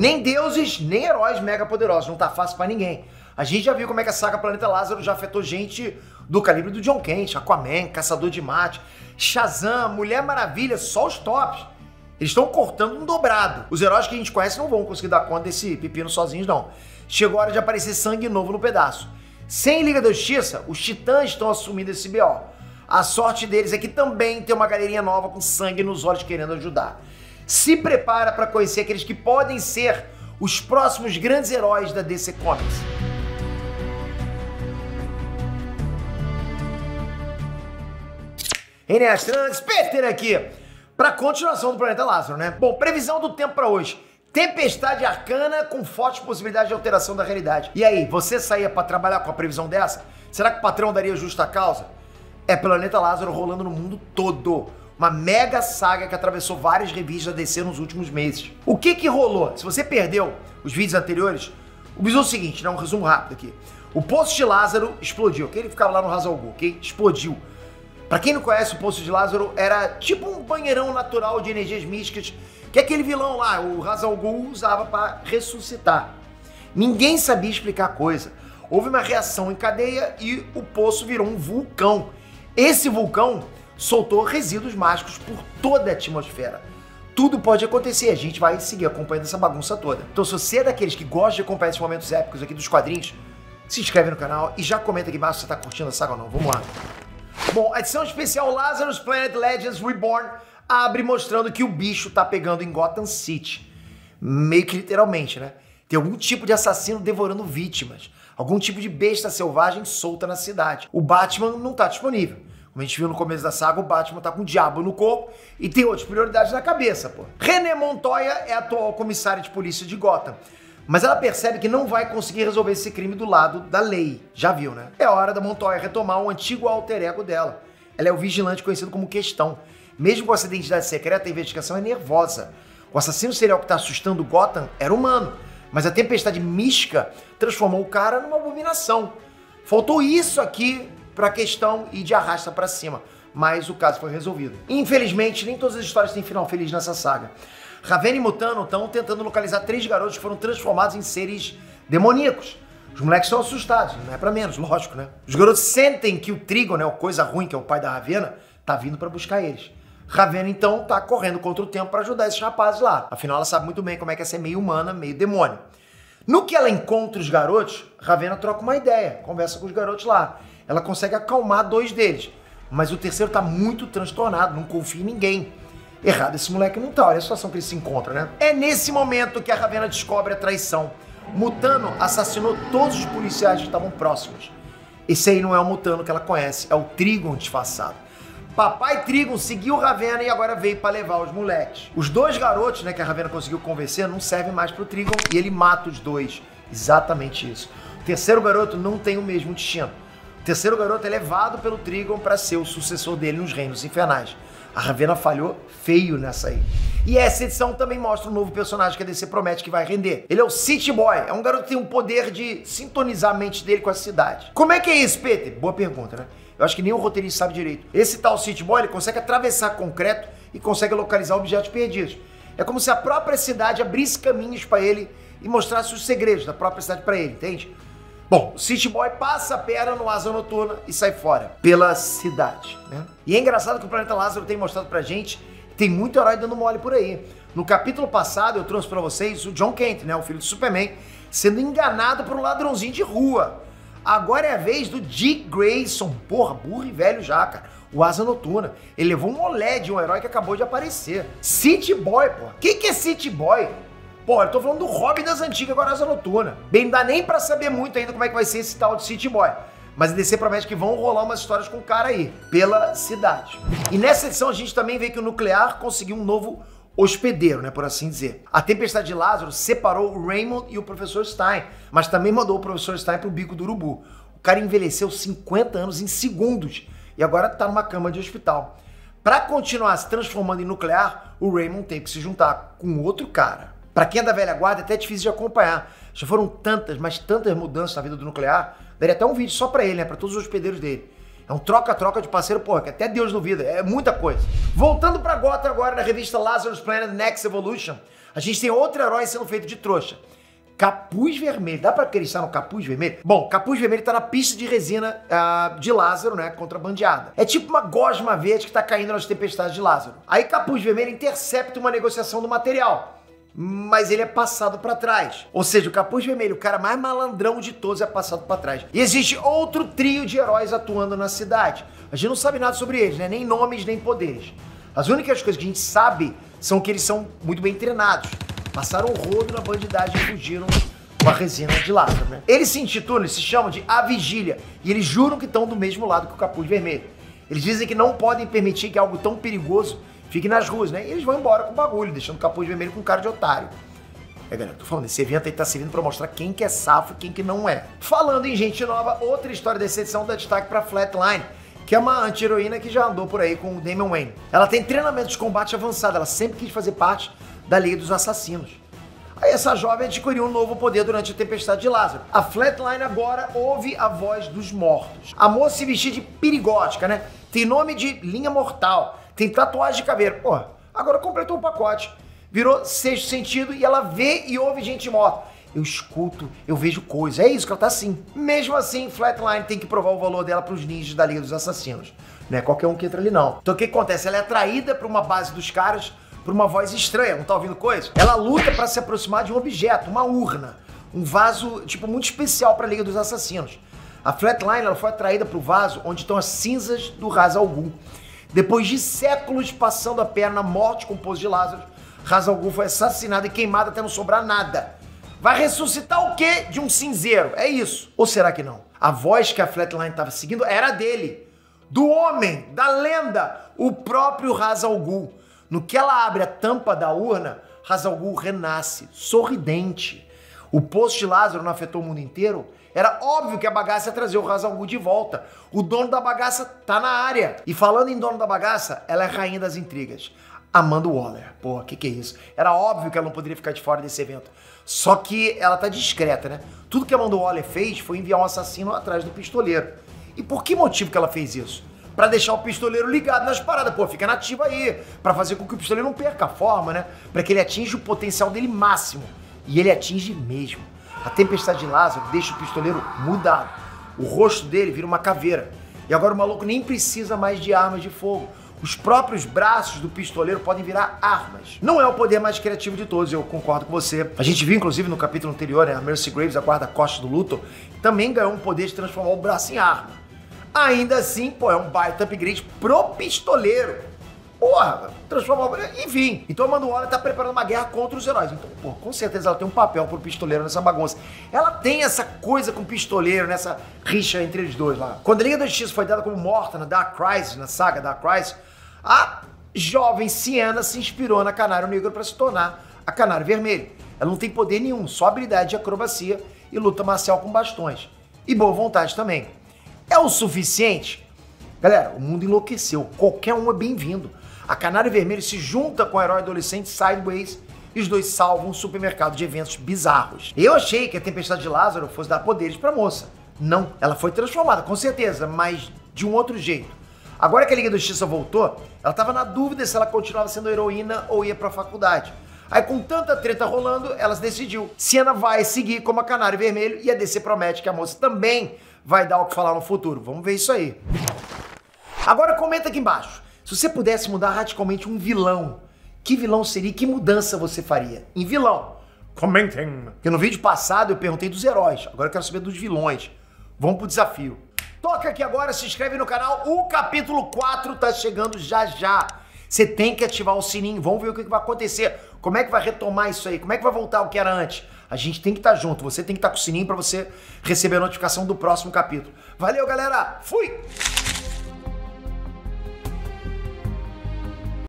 Nem deuses, nem heróis mega poderosos. Não tá fácil pra ninguém. A gente já viu como é que a saga Planeta Lázaro já afetou gente do calibre do John Kent, Aquaman, Caçador de Marte, Shazam, Mulher Maravilha, só os tops. Eles estão cortando um dobrado. Os heróis que a gente conhece não vão conseguir dar conta desse pepino sozinhos, não. Chegou a hora de aparecer sangue novo no pedaço. Sem Liga da Justiça, os Titãs estão assumindo esse BO. A sorte deles é que também tem uma galerinha nova com sangue nos olhos querendo ajudar. Se prepara para conhecer aqueles que podem ser os próximos grandes heróis da DC Comics. Astrantes, Peter aqui, para continuação do Planeta Lázaro, né? Bom, previsão do tempo para hoje. Tempestade arcana com fortes possibilidades de alteração da realidade. E aí, você saía para trabalhar com a previsão dessa? Será que o patrão daria justa causa? É Planeta Lázaro rolando no mundo todo. Uma mega saga que atravessou várias revistas da DC nos últimos meses. O que rolou? Se você perdeu os vídeos anteriores, o bizu é o seguinte, né? Um resumo rápido aqui. O Poço de Lázaro explodiu, ok? Ele ficava lá no Ra's al Ghul, ok? Explodiu. Pra quem não conhece, o Poço de Lázaro era tipo um banheirão natural de energias místicas que aquele vilão lá, o Ra's al Ghul, usava para ressuscitar. Ninguém sabia explicar a coisa. Houve uma reação em cadeia e o poço virou um vulcão. Esse vulcão soltou resíduos mágicos por toda a atmosfera. Tudo pode acontecer, a gente vai seguir acompanhando essa bagunça toda. Então se você é daqueles que gosta de acompanhar esses momentos épicos aqui dos quadrinhos, se inscreve no canal e já comenta aqui embaixo se você tá curtindo a saga ou não. Vamos lá. Bom, a edição especial Lazarus Planet Legends Reborn abre mostrando que o bicho tá pegando em Gotham City. Meio que literalmente, né? Tem algum tipo de assassino devorando vítimas. Algum tipo de besta selvagem solta na cidade. O Batman não tá disponível. Como a gente viu no começo da saga, o Batman tá com o diabo no corpo e tem outras prioridades na cabeça, pô. René Montoya é a atual comissária de polícia de Gotham. Mas ela percebe que não vai conseguir resolver esse crime do lado da lei. Já viu, né? É hora da Montoya retomar um antigo alter ego dela. Ela é o vigilante conhecido como Questão. Mesmo com essa identidade secreta, a investigação é nervosa. O assassino serial que tá assustando Gotham era humano, mas a tempestade mística transformou o cara numa abominação. Faltou isso aqui pra Questão ir de arrasta pra cima, mas o caso foi resolvido. Infelizmente, nem todas as histórias têm final feliz nessa saga. Raven e Mutano estão tentando localizar 3 garotos que foram transformados em seres demoníacos. Os moleques estão assustados, não é pra menos, lógico, né? Os garotos sentem que o Trigon, né, o coisa ruim, que é o pai da Ravena, tá vindo pra buscar eles. Ravena, então, tá correndo contra o tempo pra ajudar esses rapazes lá. Afinal, ela sabe muito bem como é que é ser meio humana, meio demônio. No que ela encontra os garotos, Ravena troca uma ideia, conversa com os garotos lá. Ela consegue acalmar 2 deles, mas o terceiro tá muito transtornado, não confia em ninguém. Errado esse moleque não tá, olha a situação que ele se encontra, né? É nesse momento que a Ravena descobre a traição. Mutano assassinou todos os policiais que estavam próximos. Esse aí não é o Mutano que ela conhece, é o Trigon disfarçado. Papai Trigon seguiu Ravena e agora veio pra levar os moleques. Os 2 garotos, né, que a Ravena conseguiu convencer, não servem mais pro Trigon e ele mata os 2. Exatamente isso. O terceiro garoto não tem o mesmo destino. O terceiro garoto é levado pelo Trigon para ser o sucessor dele nos Reinos Infernais. A Ravena falhou feio nessa aí. E essa edição também mostra um novo personagem que a DC promete que vai render. Ele é o City Boy, é um garoto que tem o poder de sintonizar a mente dele com a cidade. Como é que é isso, Peter? Boa pergunta, né? Eu acho que nem o roteirista sabe direito. Esse tal City Boy, ele consegue atravessar concreto e consegue localizar objetos perdidos. É como se a própria cidade abrisse caminhos para ele e mostrasse os segredos da própria cidade para ele, entende? Bom, o City Boy passa a perna no Asa Noturna e sai fora, pela cidade, né? E é engraçado que o Planeta Lázaro tem mostrado pra gente que tem muito herói dando mole por aí. No capítulo passado eu trouxe pra vocês o John Kent, né, o filho do Superman, sendo enganado por um ladrãozinho de rua. Agora é a vez do Dick Grayson, porra, burro e velho já, cara. O Asa Noturna. Ele levou um olé de um herói que acabou de aparecer. City Boy, porra. Que é City Boy? Pô, eu tô falando do Robin das antigas, agora Asa Noturna. Bem, não dá nem pra saber muito ainda como é que vai ser esse tal de City Boy. Mas a DC promete que vão rolar umas histórias com o cara aí, pela cidade. E nessa edição a gente também vê que o Nuclear conseguiu um novo hospedeiro, né, por assim dizer. A Tempestade de Lázaro separou o Raymond e o Professor Stein, mas também mandou o Professor Stein pro bico do urubu. O cara envelheceu 50 anos em segundos e agora tá numa cama de hospital. Pra continuar se transformando em Nuclear, o Raymond tem que se juntar com outro cara. Pra quem é da velha guarda, é até difícil de acompanhar. Já foram tantas, mas tantas mudanças na vida do Nuclear, daria até um vídeo só pra ele, né, pra todos os hospedeiros dele. É um troca-troca de parceiro, porra, que até Deus duvida. É muita coisa. Voltando pra Gotham agora, na revista Lazarus Planet Next Evolution, a gente tem outro herói sendo feito de trouxa. Capuz Vermelho. Dá pra acreditar no Capuz Vermelho? Bom, Capuz Vermelho tá na pista de resina de Lázaro, né? Contrabandeada. É tipo uma gosma verde que tá caindo nas tempestades de Lázaro. Aí Capuz Vermelho intercepta uma negociação do material, mas ele é passado pra trás. Ou seja, o Capuz Vermelho, o cara mais malandrão de todos, é passado pra trás. E existe outro trio de heróis atuando na cidade. A gente não sabe nada sobre eles, né? Nem nomes, nem poderes. As únicas coisas que a gente sabe são que eles são muito bem treinados. Passaram o rodo na bandidagem e fugiram com a resina de Lázaro, né? Eles se intitulam, eles se chamam de A Vigília. E eles juram que estão do mesmo lado que o Capuz Vermelho. Eles dizem que não podem permitir que algo tão perigoso fique nas ruas, né? E eles vão embora com o bagulho, deixando o Capuz Vermelho com cara de otário. Galera, tô falando, esse evento aí tá servindo pra mostrar quem que é safo e quem que não é. Falando em gente nova, outra história dessa edição dá destaque pra Flatline, que é uma anti-heroína que já andou por aí com o Damian Wayne. Ela tem treinamento de combate avançado, ela sempre quis fazer parte da Liga dos Assassinos. Aí essa jovem adquiriu um novo poder durante a tempestade de Lázaro. A Flatline agora ouve a voz dos mortos. A moça se vestia de perigótica, né? Tem nome de linha mortal, tem tatuagem de caveira. Pô, agora completou o pacote. Virou sexto sentido e ela vê e ouve gente morta. Eu escuto, eu vejo coisas. É isso que ela tá assim. Mesmo assim, Flatline tem que provar o valor dela pros ninjas da Liga dos Assassinos. Não é qualquer um que entra ali, não. Então o que acontece? Ela é atraída pra uma base dos caras por uma voz estranha, não tá ouvindo coisa? Ela luta pra se aproximar de um objeto, uma urna. Um vaso, tipo, muito especial pra Liga dos Assassinos. A Flatline, ela foi atraída pro vaso onde estão as cinzas do Ra's al Ghul. Depois de séculos passando a perna na morte com o poço de Lázaro, Ra's al Ghul foi assassinado e queimado até não sobrar nada. Vai ressuscitar o quê? De um cinzeiro. É isso. Ou será que não? A voz que a Flatline estava seguindo era dele. Do homem, da lenda, o próprio Ra's al Ghul. No que ela abre a tampa da urna, Ra's al Ghul renasce, sorridente. O poço de Lázaro não afetou o mundo inteiro? Era óbvio que a bagaça ia trazer o Ra's al Ghul de volta. O dono da bagaça tá na área. E falando em dono da bagaça, ela é a rainha das intrigas. Amanda Waller. Porra, que é isso? Era óbvio que ela não poderia ficar de fora desse evento. Só que ela tá discreta, né? Tudo que a Amanda Waller fez foi enviar um assassino atrás do pistoleiro. E por que motivo que ela fez isso? Pra deixar o pistoleiro ligado nas paradas. Pô, fica nativo aí. Pra fazer com que o pistoleiro não perca a forma, né? Pra que ele atinja o potencial dele máximo. E ele atinge mesmo. A tempestade de Lázaro deixa o pistoleiro mudado. O rosto dele vira uma caveira. E agora o maluco nem precisa mais de armas de fogo. Os próprios braços do pistoleiro podem virar armas. Não é o poder mais criativo de todos, eu concordo com você. A gente viu, inclusive, no capítulo anterior, né, a Mercy Graves, a guarda-costas do Luthor, também ganhou um poder de transformar o braço em arma. Ainda assim, pô, é um baita upgrade pro pistoleiro. Porra, transformar... Enfim, então a Amanda Waller tá preparando uma guerra contra os heróis. Então, pô, com certeza ela tem um papel pro pistoleiro nessa bagunça. Ela tem essa coisa com o pistoleiro, nessa rixa entre eles dois lá. Quando a Liga da Justiça foi dada como morta na Dark Crisis, na saga Dark Crisis, a jovem Sienna se inspirou na Canário Negro para se tornar a Canário Vermelho. Ela não tem poder nenhum, só habilidade de acrobacia e luta marcial com bastões. E boa vontade também. É o suficiente? Galera, o mundo enlouqueceu. Qualquer um é bem-vindo. A Canário Vermelho se junta com o herói adolescente Sideways e os dois salvam um supermercado de eventos bizarros. Eu achei que a Tempestade de Lázaro fosse dar poderes pra moça. Não, ela foi transformada, com certeza, mas de um outro jeito. Agora que a Liga da Justiça voltou, ela tava na dúvida se ela continuava sendo heroína ou ia pra faculdade. Aí com tanta treta rolando, ela decidiu. Sienna vai seguir como a Canário Vermelho e a DC promete que a moça também vai dar o que falar no futuro. Vamos ver isso aí. Agora comenta aqui embaixo. Se você pudesse mudar radicalmente um vilão, que vilão seria? Que mudança você faria? Em vilão. Comentem. Porque no vídeo passado eu perguntei dos heróis. Agora eu quero saber dos vilões. Vamos pro desafio. Toca aqui agora, se inscreve no canal. O capítulo 4 tá chegando já já. Você tem que ativar o sininho. Vamos ver o que vai acontecer. Como é que vai retomar isso aí? Como é que vai voltar o que era antes? A gente tem que estar junto. Você tem que estar com o sininho para você receber a notificação do próximo capítulo. Valeu, galera. Fui!